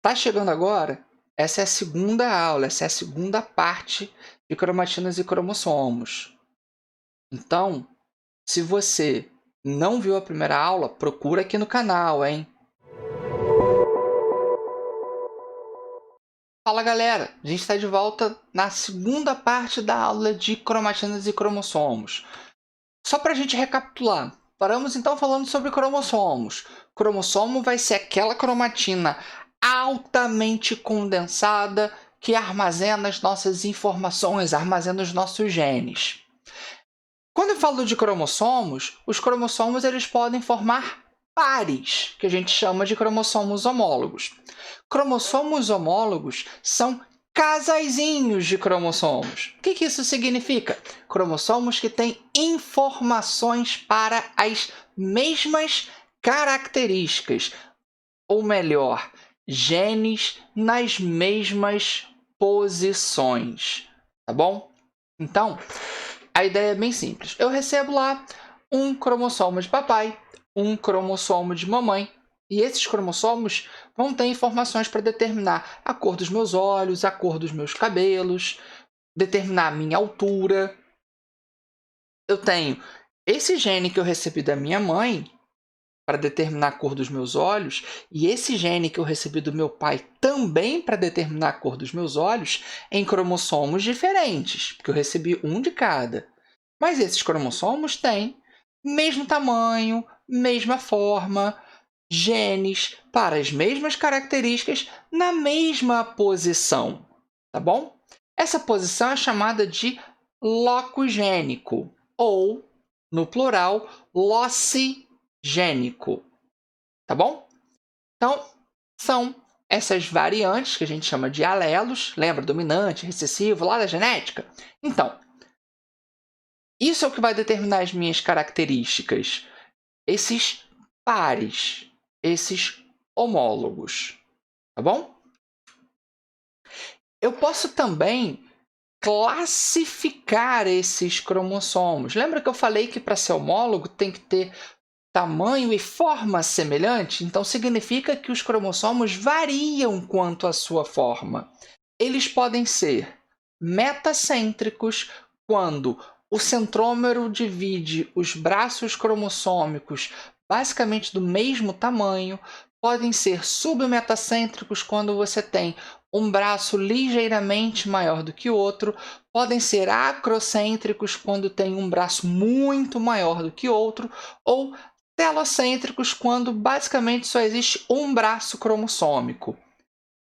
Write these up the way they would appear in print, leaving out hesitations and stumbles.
Tá chegando agora? Essa é a segunda aula, essa é a segunda parte de cromatinas e cromossomos. Então, se você não viu a primeira aula, procura aqui no canal, hein? Fala galera, a gente está de volta na segunda parte da aula de cromatinas e cromossomos. Só para a gente recapitular, paramos então falando sobre cromossomos. Cromossomo vai ser aquela cromatina altamente condensada que armazena as nossas informações, armazena os nossos genes. Quando eu falo de cromossomos, os cromossomos eles podem formar pares, que a gente chama de cromossomos homólogos. Cromossomos homólogos são casaizinhos de cromossomos. O que isso significa? Cromossomos que têm informações para as mesmas características, ou melhor, genes nas mesmas posições, tá bom? Então, a ideia é bem simples. Eu recebo lá um cromossomo de papai, um cromossomo de mamãe, e esses cromossomos vão ter informações para determinar a cor dos meus olhos, a cor dos meus cabelos, determinar a minha altura. Eu tenho esse gene que eu recebi da minha mãe para determinar a cor dos meus olhos, e esse gene que eu recebi do meu pai também para determinar a cor dos meus olhos em cromossomos diferentes, porque eu recebi um de cada. Mas esses cromossomos têm mesmo tamanho, mesma forma, genes para as mesmas características na mesma posição, tá bom? Essa posição é chamada de locogênico ou, no plural, locigênico, tá bom? Então, são essas variantes que a gente chama de alelos, lembra? Dominante, recessivo, lá da genética? Então, isso é o que vai determinar as minhas características. Esses pares, esses homólogos, tá bom? Eu posso também classificar esses cromossomos. Lembra que eu falei que para ser homólogo tem que ter tamanho e forma semelhante? Então significa que os cromossomos variam quanto à sua forma. Eles podem ser metacêntricos quando o centrômero divide os braços cromossômicos basicamente do mesmo tamanho. Podem ser submetacêntricos quando você tem um braço ligeiramente maior do que o outro. Podem ser acrocêntricos quando tem um braço muito maior do que outro. Ou telocêntricos quando basicamente só existe um braço cromossômico.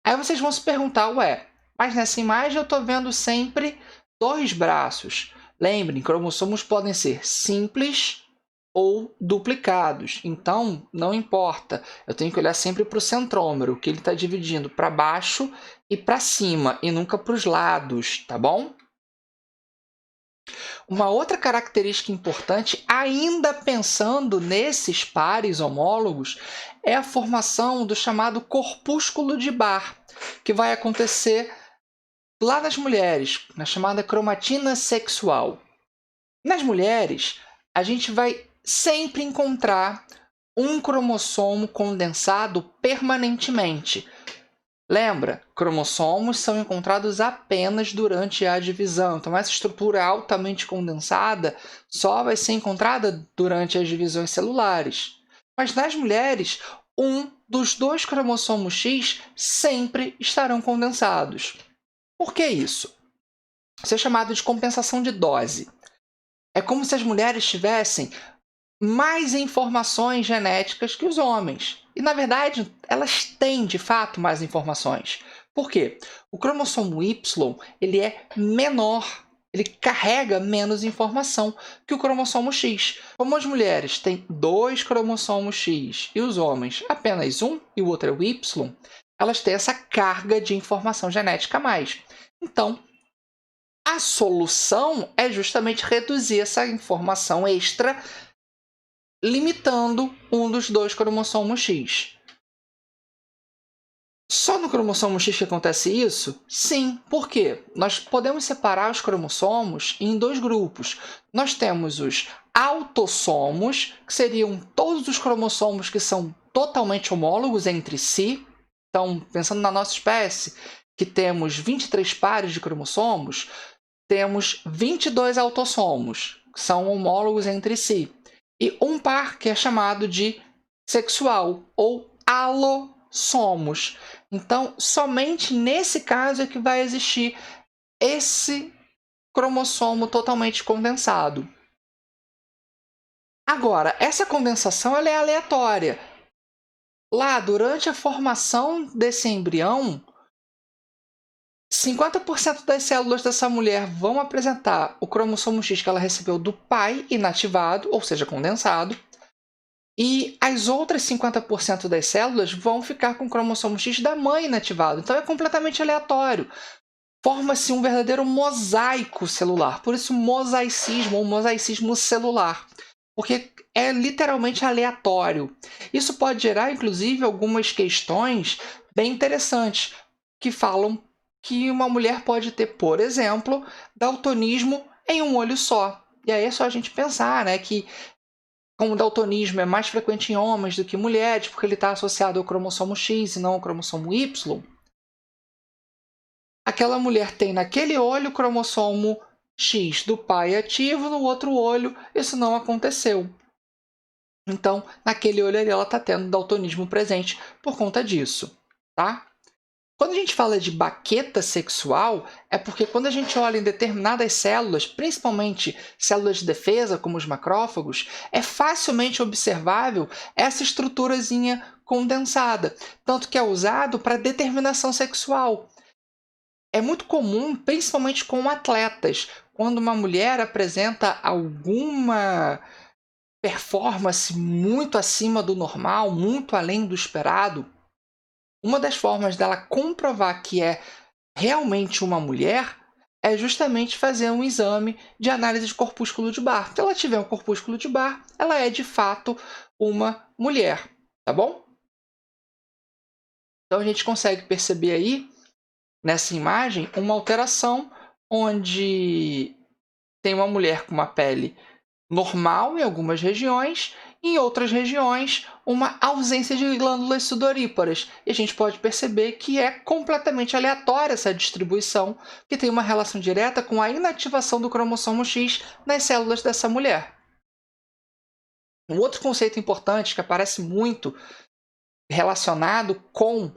Aí vocês vão se perguntar, ué, mas nessa imagem eu estou vendo sempre dois braços. Lembrem, cromossomos podem ser simples ou duplicados. Então, não importa. Eu tenho que olhar sempre para o centrômero, que ele está dividindo para baixo e para cima, e nunca para os lados, tá bom? Uma outra característica importante, ainda pensando nesses pares homólogos, é a formação do chamado corpúsculo de Barr, que vai acontecer lá nas mulheres, na chamada cromatina sexual. Nas mulheres, a gente vai sempre encontrar um cromossomo condensado permanentemente. Lembra, cromossomos são encontrados apenas durante a divisão. Então, essa estrutura altamente condensada só vai ser encontrada durante as divisões celulares. Mas nas mulheres, um dos dois cromossomos X sempre estarão condensados. Por que isso? Isso é chamado de compensação de dose. É como se as mulheres tivessem mais informações genéticas que os homens. E, na verdade, elas têm, de fato, mais informações. Por quê? O cromossomo Y ele é menor, ele carrega menos informação que o cromossomo X. Como as mulheres têm dois cromossomos X e os homens apenas um, e o outro é o Y, elas têm essa carga de informação genética a mais. Então, a solução é justamente reduzir essa informação extra limitando um dos dois cromossomos X. Só no cromossomo X que acontece isso? Sim. Por quê? Nós podemos separar os cromossomos em dois grupos. Nós temos os autossomos, que seriam todos os cromossomos que são totalmente homólogos entre si. Então, pensando na nossa espécie, que temos 23 pares de cromossomos, temos 22 autossomos, que são homólogos entre si, e um par que é chamado de sexual, ou alossomos. Então, somente nesse caso é que vai existir esse cromossomo totalmente condensado. Agora, essa condensação ela é aleatória. Lá, durante a formação desse embrião, 50% das células dessa mulher vão apresentar o cromossomo X que ela recebeu do pai inativado, ou seja, condensado, e as outras 50% das células vão ficar com o cromossomo X da mãe inativado. Então é completamente aleatório. Forma-se um verdadeiro mosaico celular, por isso mosaicismo ou mosaicismo celular, porque é literalmente aleatório. Isso pode gerar, inclusive, algumas questões bem interessantes, que falam que uma mulher pode ter, por exemplo, daltonismo em um olho só. E aí é só a gente pensar, né, que como o daltonismo é mais frequente em homens do que mulheres, porque ele está associado ao cromossomo X e não ao cromossomo Y, aquela mulher tem naquele olho o cromossomo X do pai ativo, no outro olho isso não aconteceu. Então, naquele olho ali ela está tendo daltonismo presente por conta disso, tá? Quando a gente fala de baqueta sexual, é porque quando a gente olha em determinadas células, principalmente células de defesa, como os macrófagos, é facilmente observável essa estruturazinha condensada, tanto que é usado para determinação sexual. É muito comum, principalmente com atletas, quando uma mulher apresenta alguma performance muito acima do normal, muito além do esperado, uma das formas dela comprovar que é realmente uma mulher é justamente fazer um exame de análise de corpúsculo de Barr. Se ela tiver um corpúsculo de Barr, ela é de fato uma mulher, tá bom? Então a gente consegue perceber aí, nessa imagem, uma alteração onde tem uma mulher com uma pele normal em algumas regiões, em outras regiões, uma ausência de glândulas sudoríparas. E a gente pode perceber que é completamente aleatória essa distribuição, que tem uma relação direta com a inativação do cromossomo X nas células dessa mulher. Um outro conceito importante que aparece muito relacionado com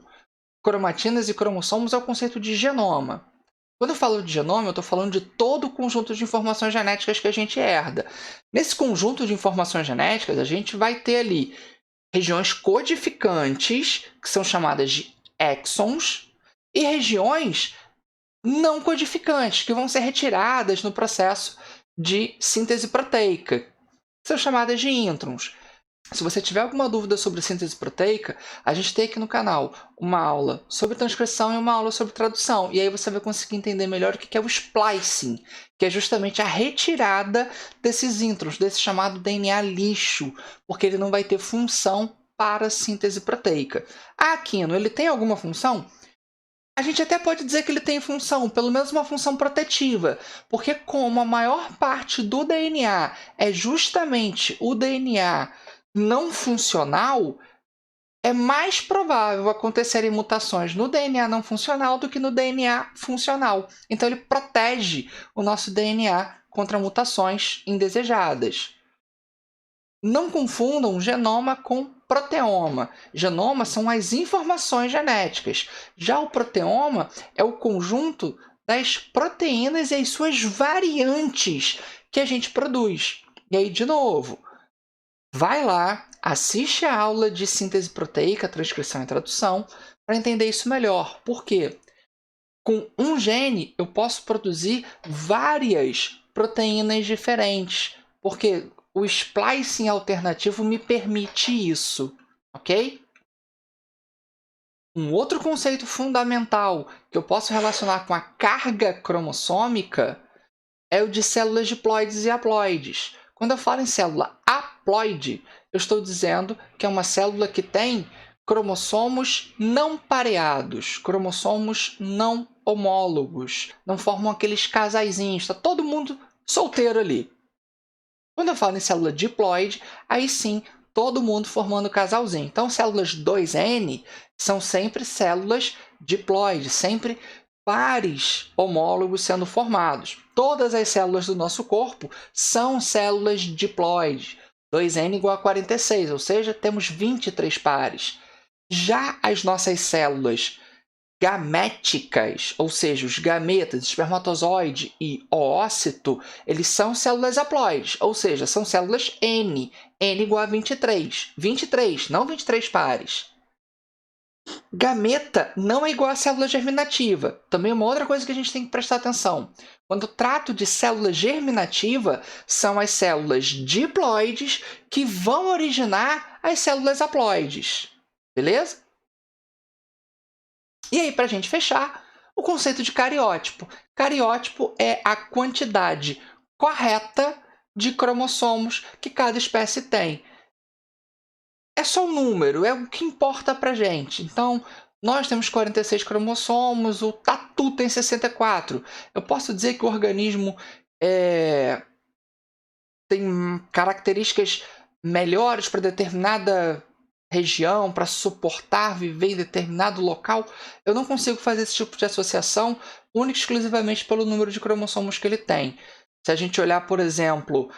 cromatinas e cromossomos é o conceito de genoma. Quando eu falo de genoma, eu estou falando de todo o conjunto de informações genéticas que a gente herda. Nesse conjunto de informações genéticas, a gente vai ter ali regiões codificantes, que são chamadas de exons, e regiões não codificantes, que vão ser retiradas no processo de síntese proteica, que são chamadas de introns. Se você tiver alguma dúvida sobre síntese proteica, a gente tem aqui no canal uma aula sobre transcrição e uma aula sobre tradução. E aí você vai conseguir entender melhor o que é o splicing, que é justamente a retirada desses introns, desse chamado DNA lixo, porque ele não vai ter função para síntese proteica. Ah, Aquino, ele tem alguma função? A gente até pode dizer que ele tem função, pelo menos uma função protetiva, porque como a maior parte do DNA é justamente o DNA não funcional, é mais provável acontecerem mutações no DNA não funcional do que no DNA funcional. Então, ele protege o nosso DNA contra mutações indesejadas. Não confundam genoma com proteoma. Genoma são as informações genéticas. Já o proteoma é o conjunto das proteínas e as suas variantes que a gente produz. E aí, de novo, vai lá, assiste a aula de síntese proteica, transcrição e tradução, para entender isso melhor. Por quê? Com um gene, eu posso produzir várias proteínas diferentes, porque o splicing alternativo me permite isso, ok? Um outro conceito fundamental que eu posso relacionar com a carga cromossômica é o de células diploides e haploides. Quando eu falo em célula haploide, eu estou dizendo que é uma célula que tem cromossomos não pareados, cromossomos não homólogos, não formam aqueles casaizinhos, está todo mundo solteiro ali. Quando eu falo em célula diploide, aí sim todo mundo formando casalzinho. Então, células 2N são sempre células diploides, sempre pares homólogos sendo formados. Todas as células do nosso corpo são células diploides. 2N igual a 46, ou seja, temos 23 pares. Já as nossas células gaméticas, ou seja, os gametas, espermatozoide e oócito, eles são células haploides, ou seja, são células N. N igual a 23. 23, não 23 pares. Gameta não é igual a célula germinativa. Também uma outra coisa que a gente tem que prestar atenção. Quando eu trato de célula germinativa, são as células diploides que vão originar as células haploides. Beleza? E aí, para a gente fechar, o conceito de cariótipo. Cariótipo é a quantidade correta de cromossomos que cada espécie tem. É só um número, é o que importa para a gente. Então, nós temos 46 cromossomos, o tatu tem 64. Eu posso dizer que o organismo tem características melhores para determinada região, para suportar viver em determinado local. Eu não consigo fazer esse tipo de associação única e exclusivamente pelo número de cromossomos que ele tem. Se a gente olhar, por exemplo,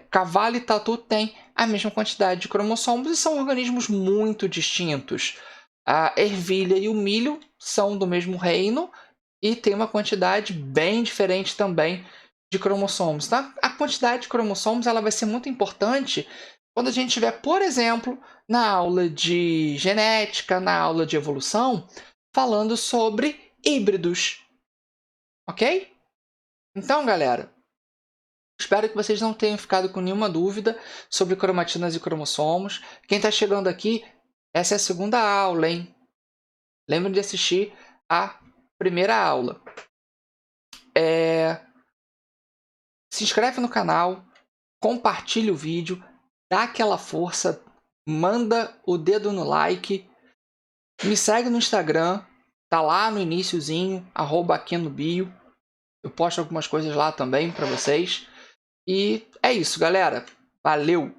cavalo e tatu têm a mesma quantidade de cromossomos e são organismos muito distintos. A ervilha e o milho são do mesmo reino e têm uma quantidade bem diferente também de cromossomos. Tá? A quantidade de cromossomos ela vai ser muito importante quando a gente estiver, por exemplo, na aula de genética, na aula de evolução, falando sobre híbridos. Ok? Então, galera, espero que vocês não tenham ficado com nenhuma dúvida sobre cromatinas e cromossomos. Quem está chegando aqui, essa é a segunda aula, hein? Lembrem de assistir a primeira aula. Se inscreve no canal, compartilha o vídeo, dá aquela força, manda o dedo no like, me segue no Instagram, tá lá no iniciozinho, @aqui no bio. Eu posto algumas coisas lá também para vocês. E é isso, galera. Valeu!